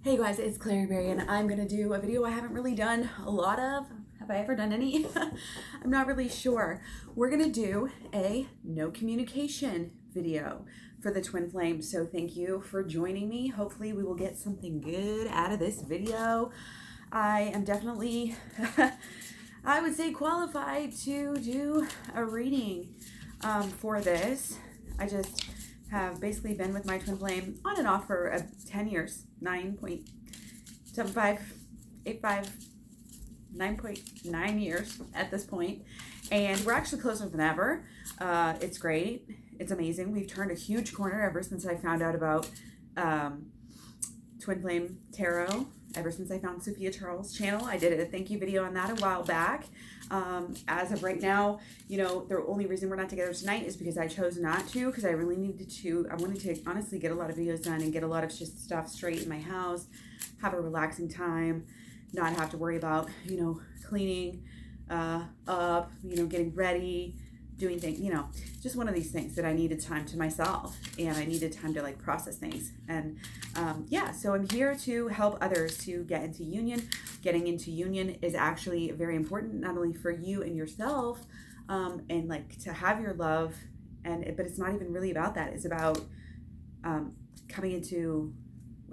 Hey guys, it's klaireeberry and I'm gonna do a video I haven't really done a lot of. Have I ever done any? I'm not really sure. We're gonna do a no communication video for the twin flame. So thank you for joining me. Hopefully we will get something good out of this video. I am definitely, I would say, qualified to do a reading for this. I just have basically been with my twin flame on and off for 10 years, 9.9 years at this point. And we're actually closer than ever. It's great. It's amazing. We've turned a huge corner ever since I found out about Twin Flame Tarot. Ever since I found Sophia Charles' channel. I did a thank you video on that a while back. As of right now, you know, the only reason we're not together tonight is because I chose not to, because I really needed to. I wanted to honestly get a lot of videos done and get a lot of just stuff straight in my house, have a relaxing time, not have to worry about, you know, cleaning up, you know, getting ready, doing things, you know, just one of these things that I needed time to myself, and I needed time to like process things. And yeah, so I'm here to help others to get into union. Getting into union is actually very important, not only for you and yourself, and like to have your love, but it's not even really about that. It's about coming into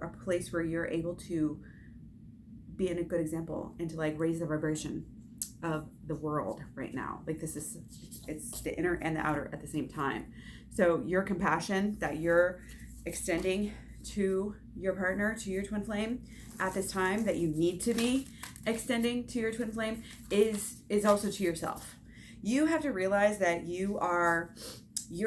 a place where you're able to be in a good example and to like raise the vibration of the world right now. Like it's the inner and the outer at the same time. So your compassion that you're extending to your partner, to your twin flame at this time, that you need to be extending to your twin flame, is also to yourself. You have to realize that you're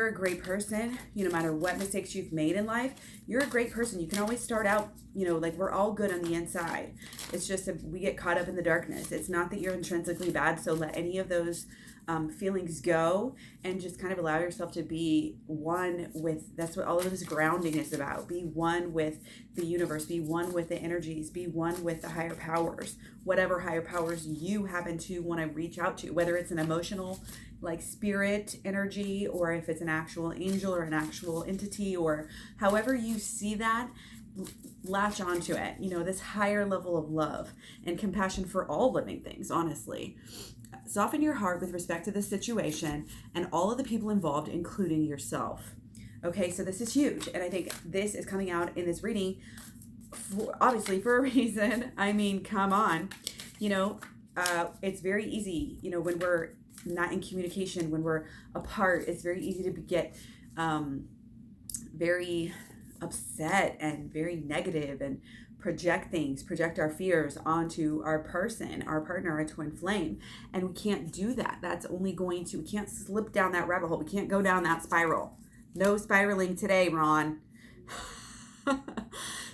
a great person. No matter what mistakes you've made in life, you're a great person. You can always start out, you know, like we're all good on the inside. It's just that we get caught up in the darkness. It's not that you're intrinsically bad. So let any of those feelings go and just kind of allow yourself to be one with, that's what all of this grounding is about. Be one with the universe, be one with the energies, be one with the higher powers, whatever higher powers you happen to want to reach out to, whether it's an emotional like spirit energy, or if it's an actual angel or an actual entity, or however you see that, latch onto it. You know, this higher level of love and compassion for all living things, honestly. Soften your heart with respect to the situation and all of the people involved, including yourself. Okay, so this is huge. And I think this is coming out in this reading, obviously for a reason. I mean, come on. You know, it's very easy, you know, when we're not in communication, when we're apart, it's very easy to get very upset and very negative and project our fears onto our person, our partner, our twin flame. And we can't do that. That's only we can't slip down that rabbit hole. We can't go down that spiral. No spiraling today, Ron.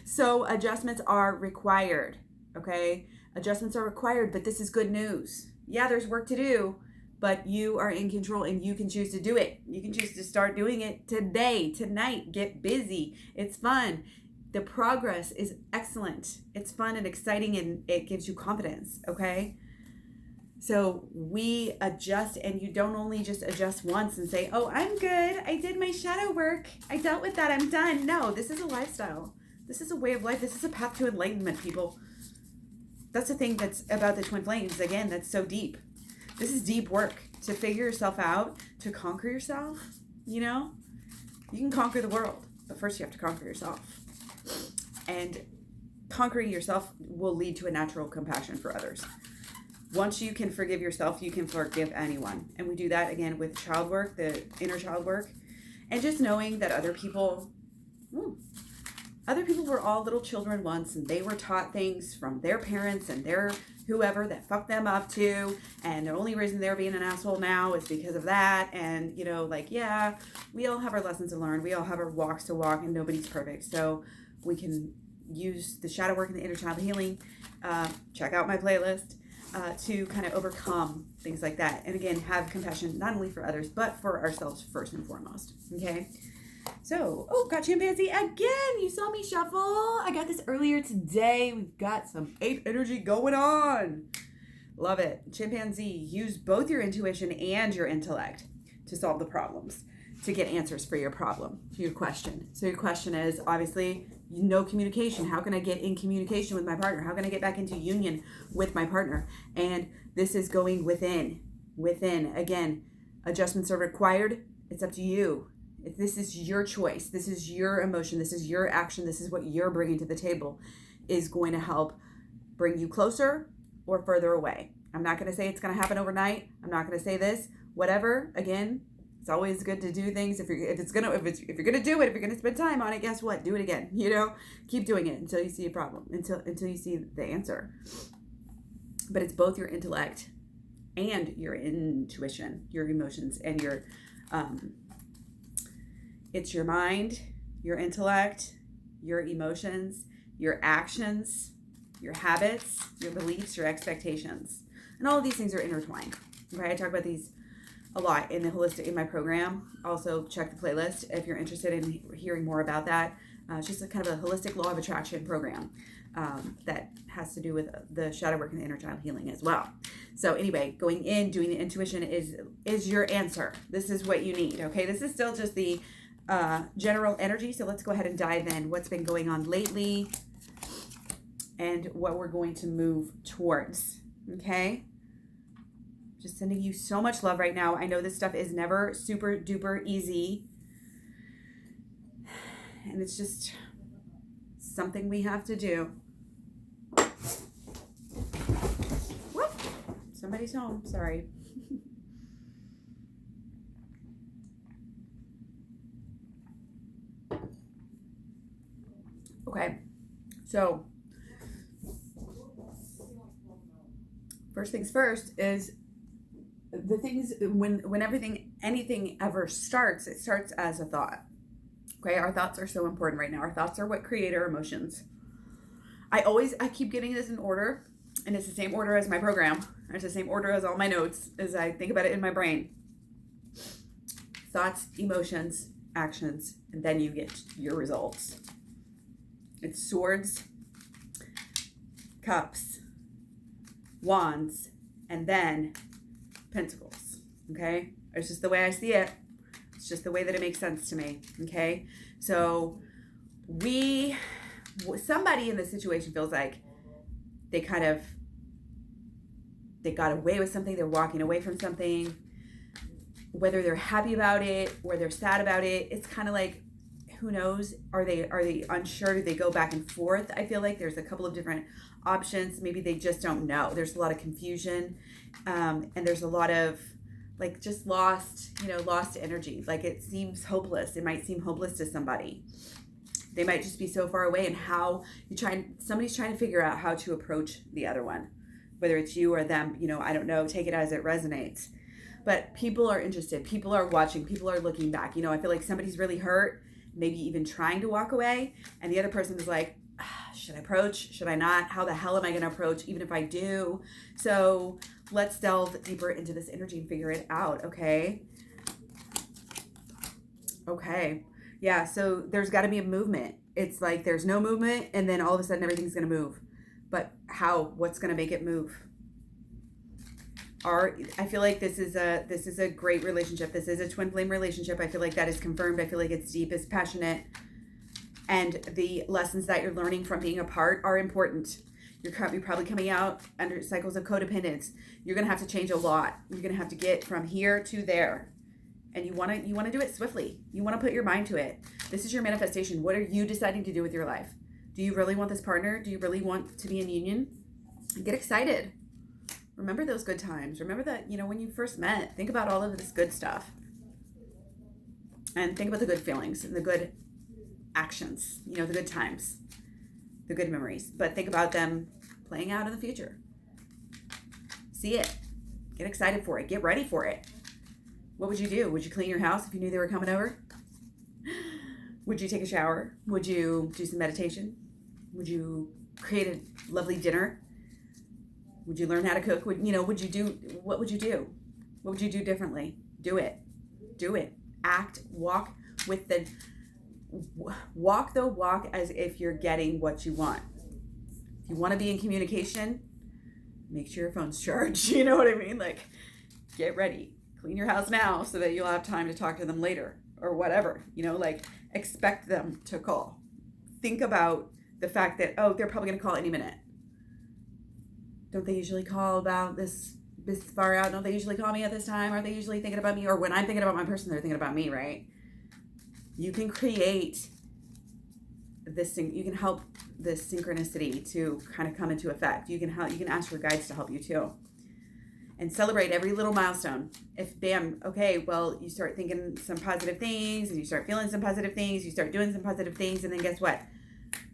So adjustments are required, okay? Adjustments are required, but this is good news. Yeah, there's work to do, but you are in control and you can choose to do it. You can choose to start doing it today, tonight. Get busy. It's fun. The progress is excellent. It's fun and exciting, and it gives you confidence, okay? So we adjust, and you don't only just adjust once and say, oh, I'm good. I did my shadow work. I dealt with that. I'm done. No, this is a lifestyle. This is a way of life. This is a path to enlightenment, people. That's the thing that's about the twin flames. Again, that's so deep. This is deep work to figure yourself out, to conquer yourself. You know, you can conquer the world, but first you have to conquer yourself. And conquering yourself will lead to a natural compassion for others. Once you can forgive yourself, you can forgive anyone. And we do that again with child work, the inner child work, and just knowing that other people were all little children once, and they were taught things from their parents and their whoever that fucked them up too, and the only reason they're being an asshole now is because of that. And you know, like, yeah, we all have our lessons to learn, we all have our walks to walk, and nobody's perfect. So we can use the shadow work and the inner child healing, check out my playlist, to kind of overcome things like that. And again, have compassion not only for others but for ourselves first and foremost. Okay, so, got chimpanzee again. You saw me shuffle. I got this earlier today. We've got some ape energy going on. Love it. Chimpanzee, use both your intuition and your intellect to solve the problems, to get answers for your problem, your question. So your question is, obviously, no communication. How can I get in communication with my partner? How can I get back into union with my partner? And this is going within. Again, adjustments are required. It's up to you. If this is your choice, this is your emotion, this is your action, this is what you're bringing to the table, is going to help bring you closer or further away. I'm not going to say it's going to happen overnight. I'm not going to say this. Whatever. Again, it's always good to do things. If you're gonna do it, if you're gonna spend time on it, guess what? Do it again. Keep doing it until you see a problem, until you see the answer. But it's both your intellect and your intuition, your emotions, and your it's your mind, your intellect, your emotions, your actions, your habits, your beliefs, your expectations. And all of these things are intertwined. Okay, I talk about these a lot in my program. Also, check the playlist if you're interested in hearing more about that. It's just a kind of a holistic law of attraction program that has to do with the shadow work and the inner child healing as well. So anyway, going in, doing the intuition is your answer. This is what you need. Okay, this is still just the general energy. So let's go ahead and dive in. What's been going on lately and what we're going to move towards. Okay. Just sending you so much love right now. I know this stuff is never super duper easy. And it's just something we have to do. Whoop. Somebody's home. Sorry. Okay. So, first things first is the things when anything ever starts, it starts as a thought. Okay, our thoughts are so important right now. Our thoughts are what create our emotions. I keep getting this in order, and it's the same order as my program. It's the same order as all my notes as I think about it in my brain. Thoughts, emotions, actions, and then you get your results. It's swords, cups, wands, and then pentacles. Okay, it's just the way I see it. It's just the way that it makes sense to me. Okay, so somebody in this situation feels like they got away with something. They're walking away from something, whether they're happy about it or they're sad about it. It's kind of like, who knows? Are they unsure? Do they go back and forth? I feel like there's a couple of different options. Maybe they just don't know. There's a lot of confusion, and there's a lot of just lost energy. Like it seems hopeless. It might seem hopeless to somebody. They might just be so far away, and somebody's trying to figure out how to approach the other one, whether it's you or them. I don't know. Take it as it resonates. But people are interested. People are watching. People are looking back. I feel like somebody's really hurt, maybe even trying to walk away, and the other person is like, should I approach? Should I not? How the hell am I going to approach, even if I do? So let's delve deeper into this energy and figure it out, okay? Okay. Yeah, so there's got to be a movement. It's like there's no movement, and then all of a sudden everything's going to move. But how? What's going to make it move? I feel like this is a great relationship. This is a twin flame relationship. I feel like that is confirmed. I feel like it's deep, it's passionate. And the lessons that you're learning from being apart are important. You're probably coming out under cycles of codependence. You're going to have to change a lot. You're going to have to get from here to there. And you want to do it swiftly. You want to put your mind to it. This is your manifestation. What are you deciding to do with your life? Do you really want this partner? Do you really want to be in union? Get excited. Remember those good times. Remember that, when you first met, think about all of this good stuff. And think about the good feelings and the good actions, the good times, the good memories. But think about them playing out in the future. See it. Get excited for it. Get ready for it. What would you do? Would you clean your house if you knew they were coming over? Would you take a shower? Would you do some meditation? Would you create a lovely dinner? Would you learn how to cook? What would you do? What would you do? What would you do differently? Do it. Do it. Act. Walk the walk as if you're getting what you want. If you want to be in communication, make sure your phone's charged. You know what I mean? Get ready. Clean your house now so that you'll have time to talk to them later or whatever. Expect them to call. think about the fact that, oh, they're probably going to call any minute. Don't they usually call about this far out? Don't they usually call me at this time? Aren't they usually thinking about me? Or when I'm thinking about my person, they're thinking about me, right? You can create this thing. You can help this synchronicity to kind of come into effect. You can ask your guides to help you too. And celebrate every little milestone. If bam, okay, well, you start thinking some positive things and you start feeling some positive things, you start doing some positive things, and then guess what?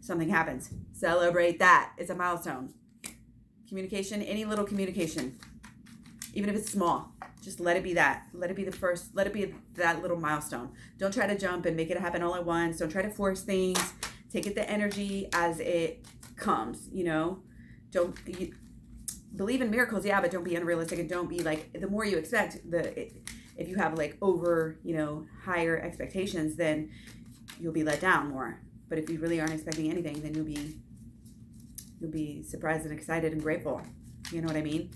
Something happens. Celebrate that. It's a milestone. Communication, any little communication, even if it's small, just let it be that. Let it be that little milestone. Don't try to jump and make it happen all at once. Don't try to force things. Take it the energy as it comes, believe in miracles, yeah, but don't be unrealistic, and don't be like, the more you expect, if you have like over, higher expectations, then you'll be let down more. But if you really aren't expecting anything, then you'll be surprised and excited and grateful. You know what I mean?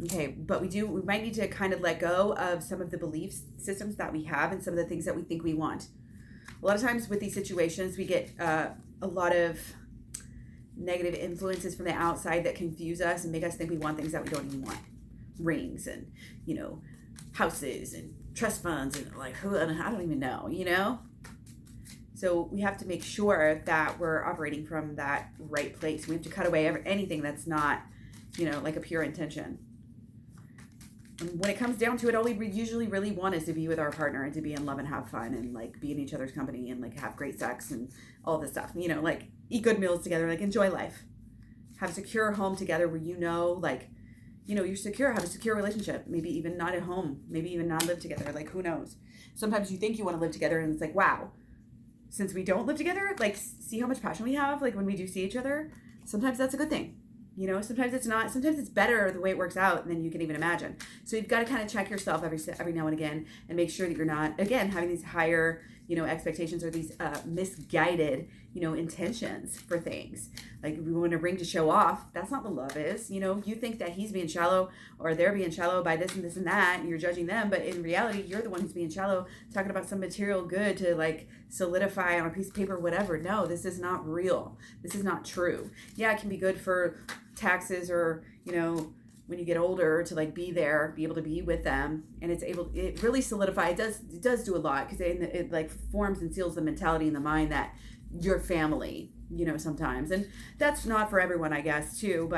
Okay, but we might need to kind of let go of some of the belief systems that we have and some of the things that we think we want. A lot of times with these situations, we get a lot of negative influences from the outside that confuse us and make us think we want things that we don't even want. Rings and, houses and trust funds and like, I don't even know, So we have to make sure that we're operating from that right place. We have to cut away anything that's not, like a pure intention. And when it comes down to it, all we usually really want is to be with our partner and to be in love and have fun and like be in each other's company and like have great sex and all this stuff, like eat good meals together, like enjoy life, have a secure home together where you're secure, have a secure relationship, maybe even not at home, maybe even not live together, like who knows. Sometimes you think you want to live together and it's like, wow, since we don't live together, like see how much passion we have, like when we do see each other. Sometimes that's a good thing. Sometimes it's not. Sometimes it's better the way it works out than you can even imagine. So you've got to kind of check yourself every now and again and make sure that you're not, again, having these higher, expectations or these misguided, intentions for things. Like we want a ring to show off. That's not what love is. You think that he's being shallow or they're being shallow by this and this and that, and you're judging them. But in reality, you're the one who's being shallow, talking about some material good to like solidify on a piece of paper, whatever. No, this is not real. This is not true. Yeah, it can be good for taxes or, when you get older to like be there, be able to be with them, and it really solidifies. It does do a lot because it like forms and seals the mentality in the mind that you're family, sometimes, and that's not for everyone, I guess, too.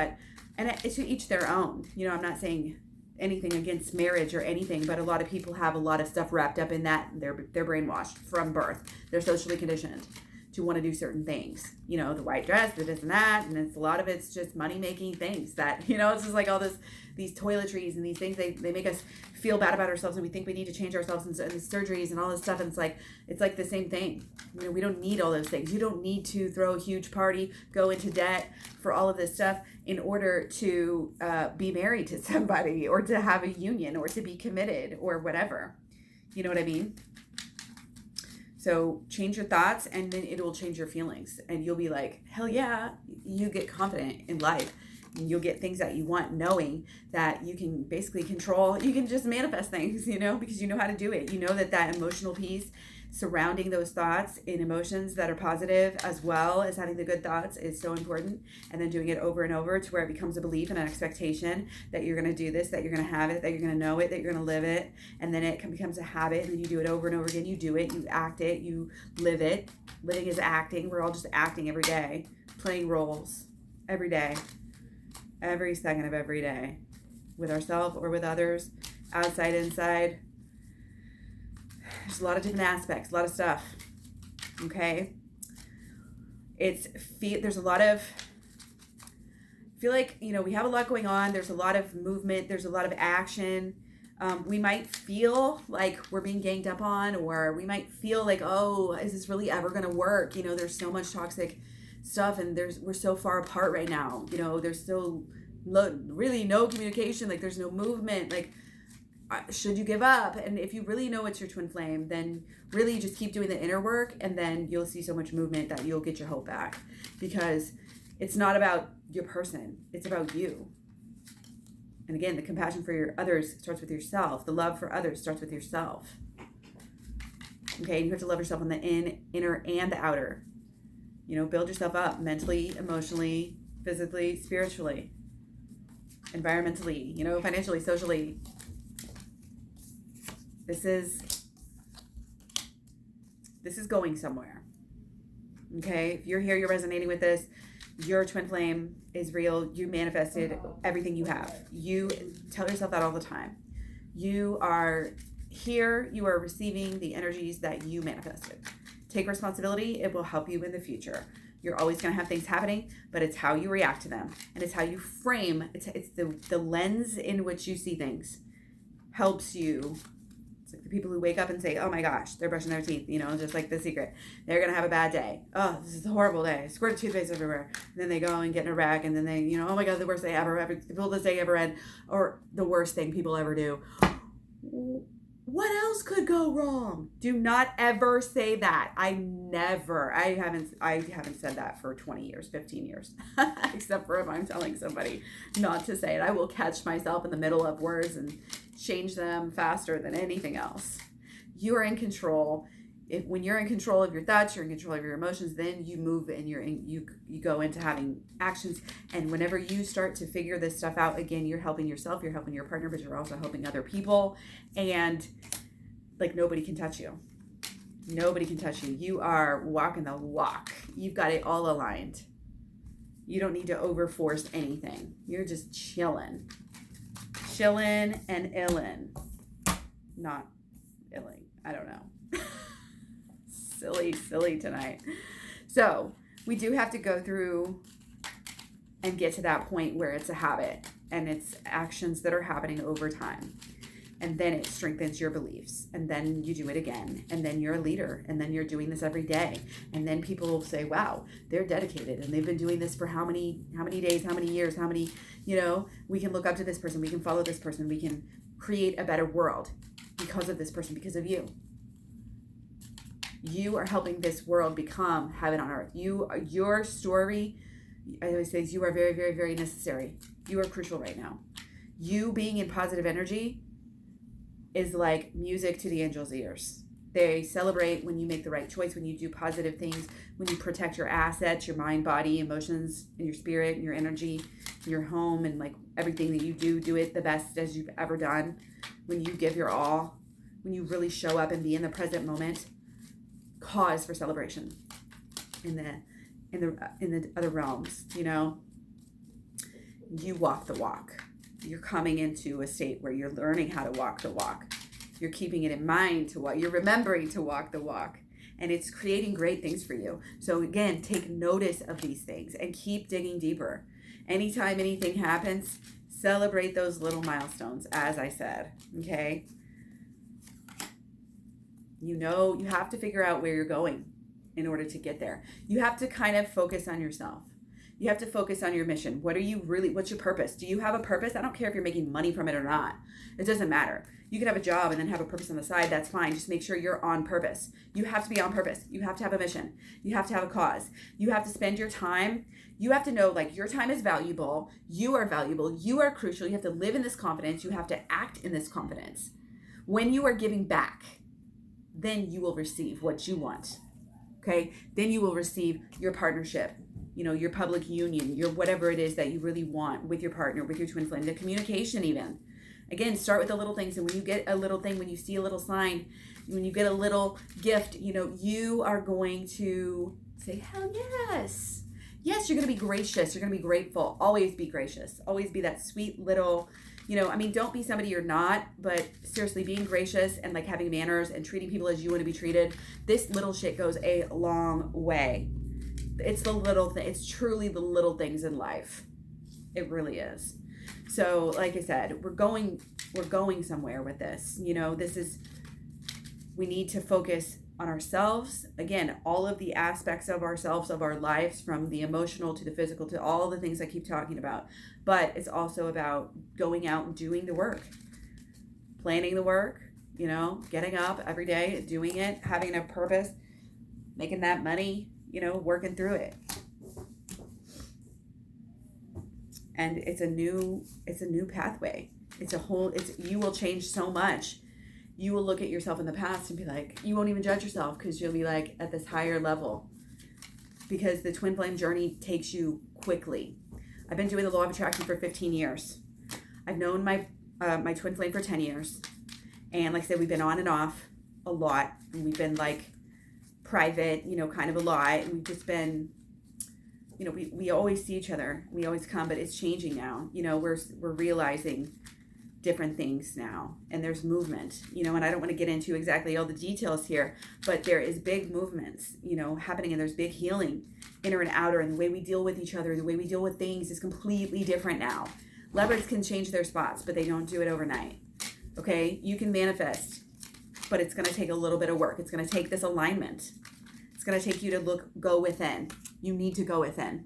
And it's to each their own. I'm not saying anything against marriage or anything, but a lot of people have a lot of stuff wrapped up in that. They're brainwashed from birth. They're socially conditioned to want to do certain things, the white dress, the this and that, and a lot of it's just money-making things that, it's just like all these toiletries and these things, they make us feel bad about ourselves, and we think we need to change ourselves and the surgeries and all this stuff, and it's like the same thing. We don't need all those things. You don't need to throw a huge party, go into debt for all of this stuff in order to be married to somebody or to have a union or to be committed or whatever. You know what I mean? So change your thoughts, and then it will change your feelings, and you'll be like, hell yeah, you get confident in life, and you'll get things that you want, knowing that you can basically control, you can just manifest things, because you know how to do it. You know that emotional piece surrounding those thoughts in emotions that are positive, as well as having the good thoughts, is so important. And then doing it over and over to where it becomes a belief and an expectation that you're going to do this, that you're going to have it, that you're going to know it, that you're going to live it. And then it becomes a habit, and then you do it over and over again. You do it, you act it, you live it. Living is acting. We're all just acting every day, playing roles every day, every second of every day, with ourselves or with others, outside, inside. There's a lot of different aspects, a lot of stuff. Okay? There's a lot of, I feel like, we have a lot going on. There's a lot of movement. There's a lot of action. We might feel like we're being ganged up on, or we might feel like, oh, is this really ever going to work? There's so much toxic stuff, and we're so far apart right now. There's still really no communication. Like, there's no movement. Like, should you give up? And if you really know it's your twin flame, then really just keep doing the inner work, and then you'll see so much movement that you'll get your hope back, because it's not about your person, it's about you. And again, the compassion for your others starts with yourself. The love for others starts with yourself. Okay, and you have to love yourself on the inner and the outer. Build yourself up mentally, emotionally, physically, spiritually, environmentally, financially, socially. This is going somewhere. Okay, if you're here, you're resonating with this, your twin flame is real. You manifested everything you have. You tell yourself that all the time. You are here. You are receiving the energies that you manifested. Take responsibility. It will help you in the future. You're always going to have things happening, but it's how you react to them. And it's how you frame. It's the lens in which you see things helps you. It's like the people who wake up and say, oh my gosh, they're brushing their teeth, just like The Secret. They're going to have a bad day. Oh, this is a horrible day. Squirt of toothpaste everywhere. And then they go and get in a wreck, and then they, oh my God, the worst day ever, the coolest day ever read, or the worst thing people ever do. What else could go wrong? Do not ever say that. I haven't said that for 20 years, 15 years, except for if I'm telling somebody not to say it. I will catch myself in the middle of words and change them faster than anything else. You are in control. When you're in control of your thoughts, you're in control of your emotions, then you move and you go into having actions. And whenever you start to figure this stuff out, again, you're helping yourself, you're helping your partner, but you're also helping other people. And like nobody can touch you. Nobody can touch you. You are walking the walk. You've got it all aligned. You don't need to overforce anything. You're just chilling and illin'. Not illing. I don't know. Silly tonight. So we do have to go through and get to that point where it's a habit and it's actions that are happening over time. And then it strengthens your beliefs. And then you do it again. And then you're a leader. And then you're doing this every day. And then people will say, wow, they're dedicated. And they've been doing this for how many days, how many years, we can look up to this person. We can follow this person. We can create a better world because of this person, because of you. You are helping this world become heaven on earth. Your story, I always say, you are very, very, very necessary. You are crucial right now. You being in positive energy is like music to the angels' ears. They celebrate when you make the right choice, when you do positive things, when you protect your assets, your mind, body, emotions, and your spirit, and your energy, your home, and like everything that you do it the best as you've ever done. When you give your all, when you really show up and be in the present moment, cause for celebration in the other realms. You walk the walk. You're coming into a state where you're learning how to walk the walk. You're keeping it in mind to walk. You're remembering to walk the walk. And it's creating great things for you. So again, take notice of these things and keep digging deeper. Anytime anything happens, celebrate those little milestones, as I said, okay? You have to figure out where you're going in order to get there. You have to kind of focus on yourself. You have to focus on your mission. What's your purpose? Do you have a purpose? I don't care if you're making money from it or not. It doesn't matter. You can have a job and then have a purpose on the side. That's fine. Just make sure you're on purpose. You have to be on purpose. You have to have a mission. You have to have a cause. You have to spend your time. You have to know your time is valuable. You are valuable. You are crucial. You have to live in this confidence. You have to act in this confidence. When you are giving back, then you will receive what you want. Okay? Then you will receive your partnership, your public union, your whatever it is that you really want with your partner, with your twin flame, the communication even. Again, start with the little things. And when you get a little thing, when you see a little sign, when you get a little gift, you are going to say, hell yes. Yes, you're going to be gracious. You're going to be grateful. Always be gracious. Always be that sweet little, don't be somebody you're not, but seriously, being gracious and having manners and treating people as you want to be treated. This little shit goes a long way. It's the little thing. It's truly the little things in life. It really is. So, like I said, we're going somewhere with this. We need to focus on ourselves. Again, all of the aspects of ourselves, of our lives, from the emotional to the physical to all the things I keep talking about. But it's also about going out and doing the work, planning the work, getting up every day, doing it, having a purpose, making that money, working through it. And it's a new pathway. You will change so much. you will look at yourself in the past and be like, you won't even judge yourself because you'll be like at this higher level, because the twin flame journey takes you quickly. I've been doing the law of attraction for 15 years. I've known my twin flame for 10 years. And like I said, we've been on and off a lot. And we've been like private, kind of a lot. And we've just been, we always see each other. We always come, but it's changing now. We're realizing different things now, and there's movement, and I don't want to get into exactly all the details here, but there is big movements, happening, and there's big healing, inner and outer, and the way we deal with each other, the way we deal with things is completely different now. Leopards can change their spots, but they don't do it overnight. Okay, you can manifest, but it's going to take a little bit of work. It's going to take this alignment. It's going to take you to go within. You need to go within.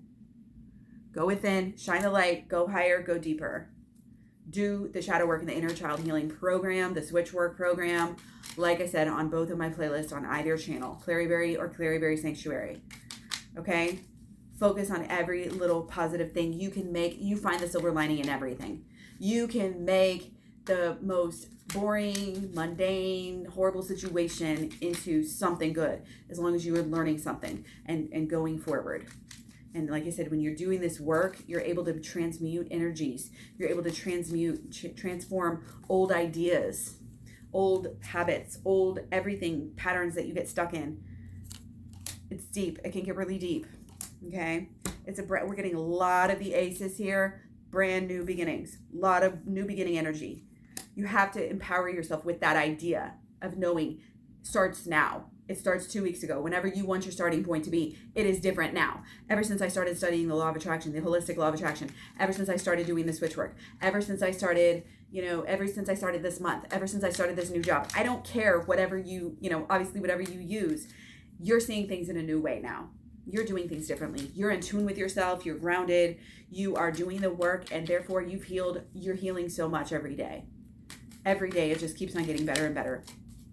Go within, shine the light, go higher, go deeper. Do the shadow work and the inner child healing program, the switch work program, like I said, on both of my playlists on either channel, klaireeberry or klaireeberry sanctuary. Okay, focus on every little positive thing you can make. You find the silver lining in everything. You can make the most boring, mundane, horrible situation into something good, as long as you are learning something and going forward. And like I said, when you're doing this work, you're able to transmute energies. You're able to transform old ideas, old habits, old everything, patterns that you get stuck in. It's deep. It can get really deep. Okay? We're getting a lot of the aces here. Brand new beginnings. A lot of new beginning energy. You have to empower yourself with that idea of knowing starts now. It starts 2 weeks ago. Whenever you want your starting point to be, it is different now. Ever since I started studying the law of attraction, the holistic law of attraction, ever since I started doing the switch work, ever since I started, ever since I started this month, ever since I started this new job, I don't care whatever obviously whatever you use, you're seeing things in a new way now. You're doing things differently. You're in tune with yourself. You're grounded. You are doing the work, and therefore you're healing so much every day. Every day it just keeps on getting better and better.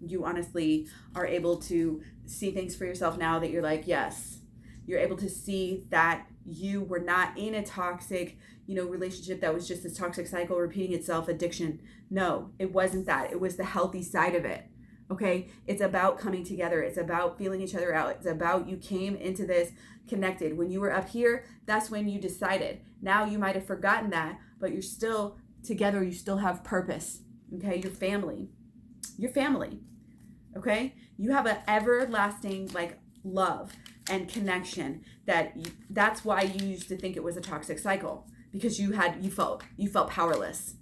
You honestly are able to see things for yourself now that you're like, yes. You're able to see that you were not in a toxic, relationship that was just this toxic cycle repeating itself, addiction. No, it wasn't that. It was the healthy side of it. Okay? It's about coming together. It's about feeling each other out. It's about you came into this connected. When you were up here, that's when you decided. Now you might have forgotten that, but you're still together. You still have purpose. Okay? Your family. Okay, you have an everlasting love and connection. That's why you used to think it was a toxic cycle, because you felt powerless.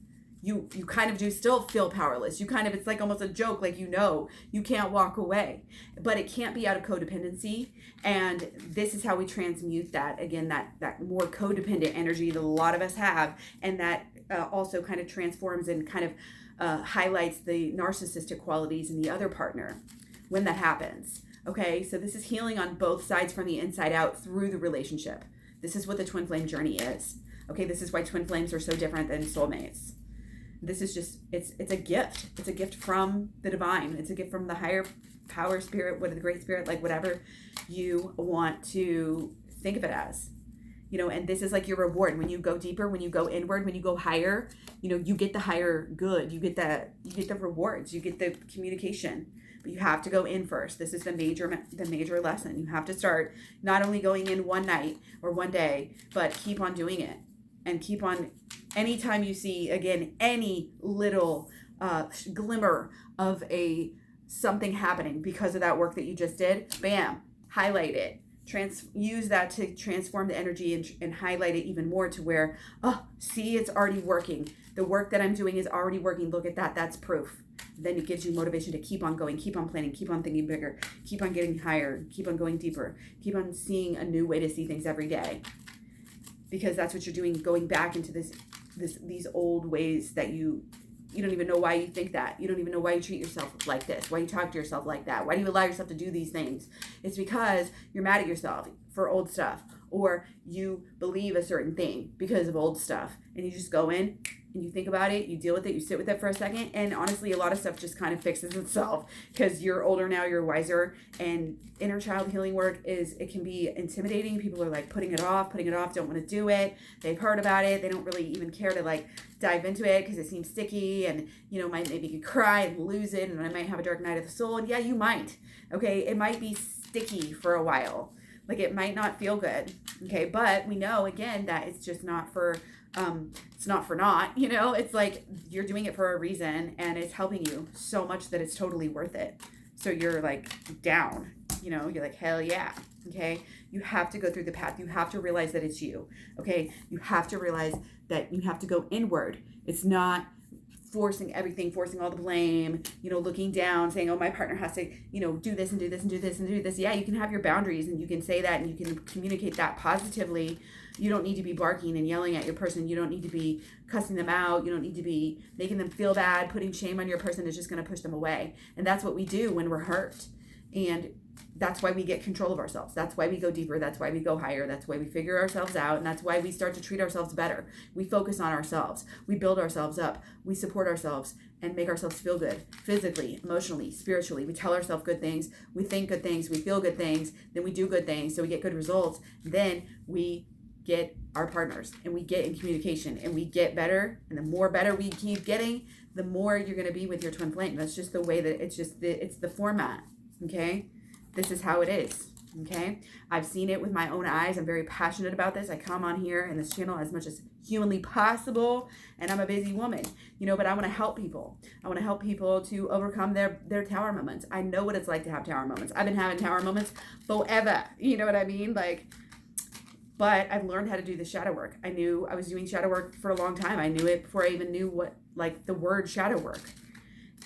You kind of do still feel powerless. It's like almost a joke, you can't walk away, but it can't be out of codependency. And this is how we transmute that again, that more codependent energy that a lot of us have, and that also kind of transforms and kind of highlights the narcissistic qualities in the other partner when that happens. Okay, so this is healing on both sides from the inside out through the relationship. This is what the twin flame journey is. Okay, this is why twin flames are so different than soulmates. This is just, it's a gift. It's a gift from the divine. It's a gift from the higher power, spirit, the great spirit, whatever you want to think of it as. And this is like your reward. When you go deeper, when you go inward, when you go higher, you get the higher good. You get the rewards. You get the communication. But you have to go in first. This is the major lesson. You have to start not only going in one night or one day, but keep on doing it. And keep on, anytime you see, again, any little glimmer of something happening because of that work that you just did, bam, highlight it. Use that to transform the energy and highlight it even more to where, see, it's already working. The work that I'm doing is already working. Look at that. That's proof. Then it gives you motivation to keep on going, keep on planning, keep on thinking bigger, keep on getting higher, keep on going deeper, keep on seeing a new way to see things every day. Because that's what you're doing, going back into these old ways that you don't even know why you think that. You don't even know why you treat yourself like this, why you talk to yourself like that, why do you allow yourself to do these things. It's because you're mad at yourself for old stuff, or you believe a certain thing because of old stuff, and you just go in and you think about it, you deal with it, you sit with it for a second, and honestly, a lot of stuff just kind of fixes itself because you're older now, you're wiser, and inner child healing work it can be intimidating. People are like putting it off, don't want to do it. They've heard about it. They don't really even care to like dive into it because it seems sticky and, might maybe you could cry and lose it, and I might have a dark night of the soul. And yeah, you might. Okay, it might be sticky for a while. Like it might not feel good. Okay, but we know again that it's just not for it's not for naught, it's like you're doing it for a reason and it's helping you so much that it's totally worth it. So you're like down, you're like, hell yeah. Okay. You have to go through the path. You have to realize that it's you. Okay. You have to realize that you have to go inward. It's not forcing everything, forcing all the blame, looking down, saying, oh, my partner has to, do this and do this and do this and do this. Yeah, you can have your boundaries and you can say that and you can communicate that positively. You don't need to be barking and yelling at your person. You don't need to be cussing them out. You don't need to be making them feel bad. Putting shame on your person is just going to push them away. And that's what we do when we're hurt. And that's why we get control of ourselves. That's why we go deeper. That's why we go higher. That's why we figure ourselves out. And that's why we start to treat ourselves better. We focus on ourselves. We build ourselves up. We support ourselves and make ourselves feel good physically, emotionally, spiritually. We tell ourselves good things. We think good things. We feel good things. Then we do good things. So we get good results. Then we get our partners and we get in communication and we get better. And the more better we keep getting, the more you're going to be with your twin flame. That's just the way that it's the format. Okay. This is how it is. Okay. I've seen it with my own eyes. I'm very passionate about this. I come on here in this channel as much as humanly possible. And I'm a busy woman, but I want to help people. I want to help people to overcome their tower moments. I know what it's like to have tower moments. I've been having tower moments forever. You know what I mean? But I've learned how to do the shadow work. I knew I was doing shadow work for a long time. I knew it before I even knew what, the word shadow work.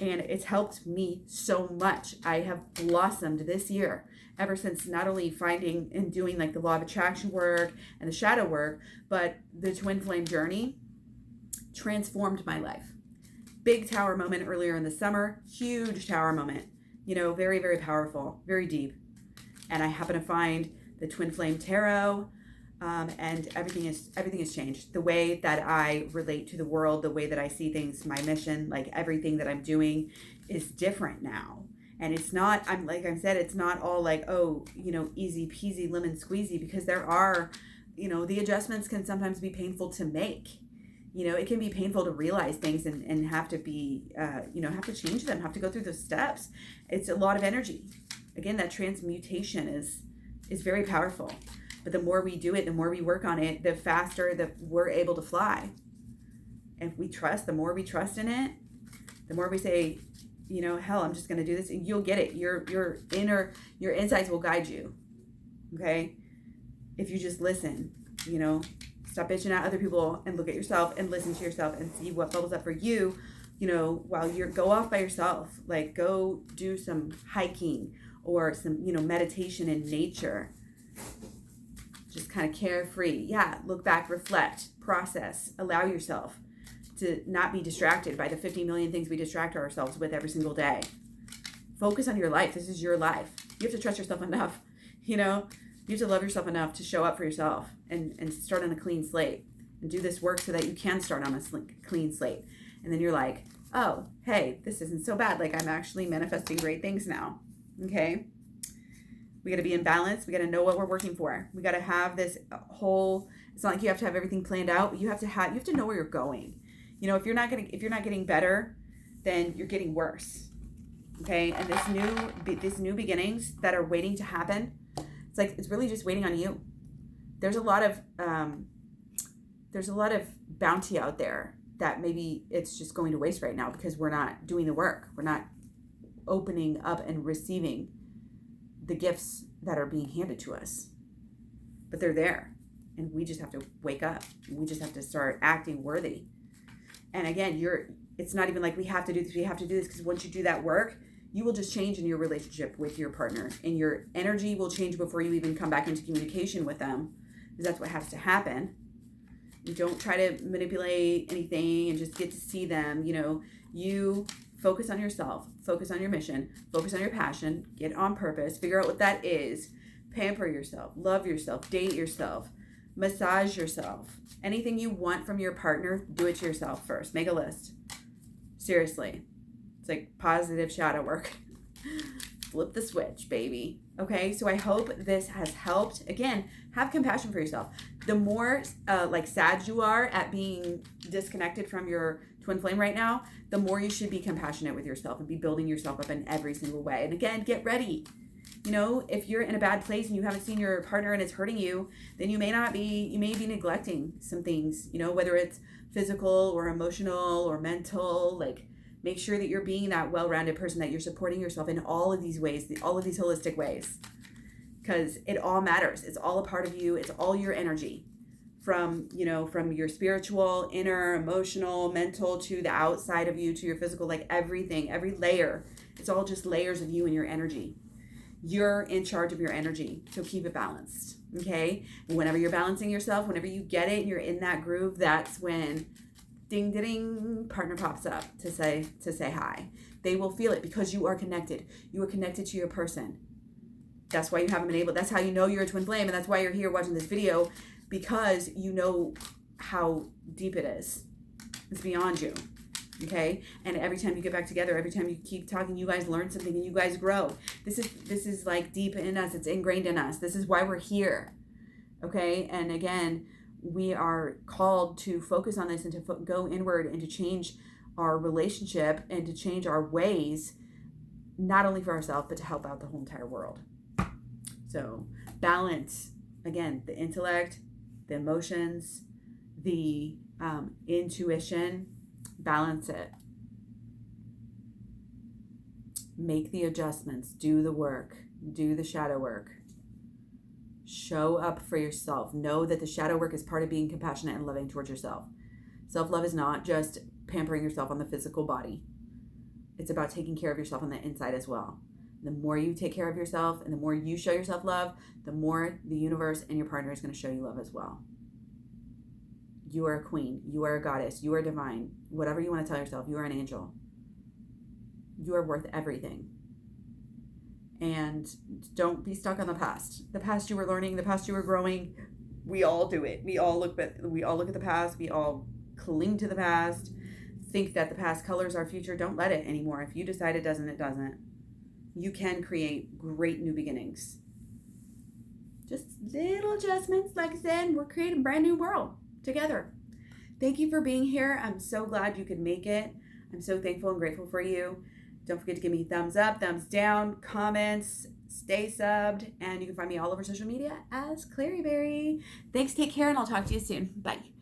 And it's helped me so much. I have blossomed this year ever since not only finding and doing the law of attraction work and the shadow work, but the twin flame journey transformed my life. Big tower moment earlier in the summer, huge tower moment, very, very powerful, very deep. And I happen to find the twin flame tarot. And everything has changed. The way that I relate to the world, the way that I see things, my mission, everything that I'm doing is different now. And it's not, it's not all easy peasy lemon squeezy, because there are, the adjustments can sometimes be painful to make. It can be painful to realize things and have to be, have to change them, have to go through those steps. It's a lot of energy. Again, that transmutation is very powerful. But the more we do it, the more we work on it, the faster that we're able to fly. And if we trust, the more we trust in it, the more we say, hell, I'm just going to do this, and you'll get it. Your insights will guide you. Okay? If you just listen, stop bitching at other people and look at yourself and listen to yourself and see what bubbles up for you, while go off by yourself, go do some hiking or some, meditation in nature. Just kind of carefree. Yeah, look back, reflect, process, allow yourself to not be distracted by the 50 million things we distract ourselves with every single day. Focus on your life. This is your life. You have to trust yourself enough. You have to love yourself enough to show up for yourself and start on a clean slate and do this work so that you can start on a clean slate. And then you're like, oh, hey, this isn't so bad. I'm actually manifesting great things now. Okay. We got to be in balance. We got to know what we're working for. We got to have this whole, it's not like you have to have everything planned out, but you have to know where you're going. If you're not getting better, then you're getting worse. Okay. And these new beginnings that are waiting to happen, it's really just waiting on you. There's a lot of bounty out there that maybe it's just going to waste right now because we're not doing the work. We're not opening up and receiving the gifts that are being handed to us, but they're there, and we just have to wake up. We just have to start acting worthy. And again, it's not even like we have to do this. We have to do this because once you do that work, you will just change in your relationship with your partner, and your energy will change before you even come back into communication with them, because that's what has to happen. You don't try to manipulate anything and just get to see them. You focus on yourself, focus on your mission, focus on your passion, get on purpose, figure out what that is, pamper yourself, love yourself, date yourself, Massage yourself. Anything you want from your partner, do it to yourself first. Make a list. Seriously. It's like positive shadow work. Flip the switch, baby. Okay, so I hope this has helped. Again, have compassion for yourself. The more sad you are at being disconnected from your twin flame right now, the more you should be compassionate with yourself and be building yourself up in every single way. And again, get ready. You know, if you're in a bad place and you haven't seen your partner and it's hurting you, then you may be neglecting some things, you know, whether it's physical or emotional or mental. Like, make sure that you're being that well-rounded person, that you're supporting yourself in all of these ways, all of these holistic ways, because it all matters. It's all a part of you. It's all your energy, from your spiritual, inner, emotional, mental, to the outside of you, to your physical, like everything, every layer. It's all just layers of you and your energy. You're in charge of your energy, so keep it balanced, okay? And whenever you're balancing yourself, whenever you get it and you're in that groove, that's when ding, ding, ding, partner pops up to say hi. They will feel it because you are connected. You are connected to your person. That's why you haven't been able, that's how you know you're a twin flame, and that's why you're here watching this video, because you know how deep it is. It's beyond you. Okay, and every time you get back together, every time you keep talking, you guys learn something and you guys grow. This is like deep in us. It's ingrained in us. This is why we're here. Okay, and again, we are called to focus on this and to go inward and to change our relationship and to change our ways, not only for ourselves but to help out the whole entire world. So balance, again, the intellect, the emotions, the intuition. Balance it. Make the adjustments. Do the work. Do the shadow work. Show up for yourself. Know that the shadow work is part of being compassionate and loving towards yourself. Self-love is not just pampering yourself on the physical body. It's about taking care of yourself on the inside as well. The more you take care of yourself and the more you show yourself love, the more the universe and your partner is going to show you love as well. You are a queen. You are a goddess. You are divine. Whatever you want to tell yourself, you are an angel. You are worth everything. And don't be stuck on the past. The past you were learning, the past you were growing. We all do it. We all look at the past. We all cling to the past. Think that the past colors our future. Don't let it anymore. If you decide it doesn't, it doesn't. You can create great new beginnings. Just little adjustments. Like I said, we're creating a brand new world together. Thank you for being here. I'm so glad you could make it. I'm so thankful and grateful for you. Don't forget to give me thumbs up, thumbs down, comments, stay subbed, and you can find me all over social media as klaireeberry. Thanks, take care, and I'll talk to you soon. Bye.